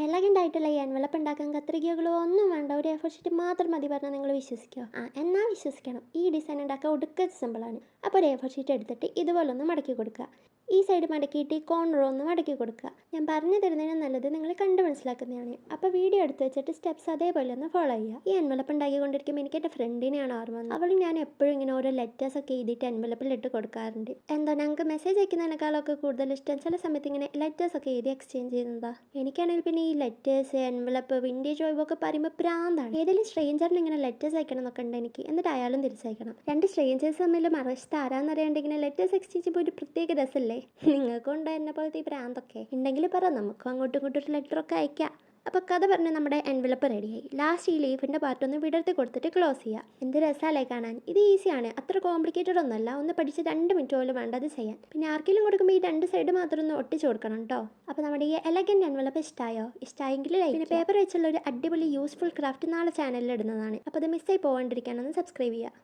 Elegant ആയിട്ടുള്ള ഈ envelope ഉണ്ടാക്കാൻ കത്രികകളോ ഒന്നും വേണ്ട, ഒരു എ4 ഷീറ്റ് മാത്രം മതി പറഞ്ഞാൽ നിങ്ങൾ വിശ്വസിക്കുമോ? എന്നാൽ വിശ്വസിക്കണം. ഈ ഡിസൈൻ ഉണ്ടാക്കാൻ ഒടുക്കത്തെ സിമ്പിളാണ്. അപ്പോൾ ഒരു എ4 ഷീറ്റ് എടുത്തിട്ട് ഇതുപോലെ ഒന്ന് മടക്കി കൊടുക്കുക. ഈ സൈഡ് മടക്കിയിട്ട് ഈ കോർണർ ഒന്ന് മടക്കി കൊടുക്കുക. ഞാൻ പറഞ്ഞു തരുന്നതിന് നല്ലത് നിങ്ങൾ കണ്ട് മനസ്സിലാക്കുന്നതാണ്. അപ്പോൾ വീഡിയോ എടുത്ത് വെച്ചിട്ട് സ്റ്റെപ്സ് അതേപോലെ ഒന്ന് ഫോളോ ചെയ്യുക. ഈ എൻവലപ്പ് ഉണ്ടാക്കിക്കൊണ്ടിരിക്കുമ്പോൾ എനിക്ക് എൻ്റെ ഫ്രണ്ടിനെയാണ് ഓർമ്മ വന്നത്. അവൾ ഞാൻ എപ്പോഴും ഇങ്ങനെ ഓരോ ലെറ്റേഴ്സ് ഒക്കെ എഴുതിയിട്ട് എൻവലപ്പിൽ ഇട്ട് കൊടുക്കാറുണ്ട്. എന്താ ഞങ്ങൾക്ക് മെസ്സേജ് അയക്കുന്നതിനേക്കാളൊക്കെ കൂടുതൽ ഇഷ്ടം ചില സമയത്ത് ഇങ്ങനെ ലെറ്റേഴ്സ് ഒക്കെ എഴുതി എക്സ്ചേഞ്ച് ചെയ്യുന്നതാ. എനിക്കാണെങ്കിൽ പിന്നെ ഈ ലെറ്റേഴ്സ് എൻവലപ്പ് വിൻറ്റേജ് ഒക്കെ പറയുമ്പോൾ പ്രാന്താണ്. ഏതെങ്കിലും സ്ട്രേഞ്ചറിന് ഇങ്ങനെ ലെറ്റേഴ്സ് അയക്കണം എന്നൊക്കെ ഉണ്ട് എനിക്ക്. എന്നിട്ട് അയാളും തിരിച്ചയക്കണം. രണ്ട് സ്ട്രേഞ്ചേഴ്സ് തമ്മിൽ മറുവശത്ത് ആരാന്നറിയാണ്ട് ഇങ്ങനെ ലെറ്റേഴ്സ് എക്സ്ചേഞ്ച് ചെയ്യുമ്പോൾ ഒരു പ്രത്യേക രസമല്ലേ? നിങ്ങൾക്കുണ്ടോ എന്നെ പോലത്തെ ഈ പ്രാന്തൊക്കെ? ഉണ്ടെങ്കിൽ പറ, നമുക്കും അങ്ങോട്ടും ഇങ്ങോട്ടും ഒരു ലെറ്ററൊക്കെ അയക്കാം. അപ്പോൾ കഥ പറഞ്ഞ് നമ്മുടെ എൻവലപ്പ് റെഡിയായി. ലാസ്റ്റ് ഈ ലീഫിൻ്റെ പാർട്ടൊന്ന് വിടർത്തി കൊടുത്തിട്ട് ക്ലോസ് ചെയ്യുക. എന്ത് രസമല്ലേ കാണാൻ? ഇത് ഈസിയാണ്, അത്ര കോംപ്ലിക്കേറ്റഡ് ഒന്നുമല്ല. ഒന്ന് പഠിച്ച് 2 മിനിറ്റ് പോലും വേണ്ട അത് ചെയ്യാൻ. പിന്നെ ആർക്കെങ്കിലും കൊടുക്കുമ്പോൾ ഈ 2 സൈഡ് മാത്രം ഒന്ന് ഒട്ടിച്ച് കൊടുക്കണം കേട്ടോ. അപ്പോൾ നമ്മുടെ ഈ എലഗൻ്റ് എൻവലപ്പ് ഇഷ്ടമായോ? ഇഷ്ടമായെങ്കിൽ പിന്നെ പേപ്പർ വെച്ചുള്ള ഒരു അടിപൊളി യൂസ്ഫുൾ ക്രാഫ്റ്റ് നാളെ ചാനലിൽ ഇടുന്നതാണ്. അപ്പോൾ അത് മിസ്സായി പോകാണ്ടിരിക്കാനൊന്ന് സബ്സ്ക്രൈബ് ചെയ്യുക.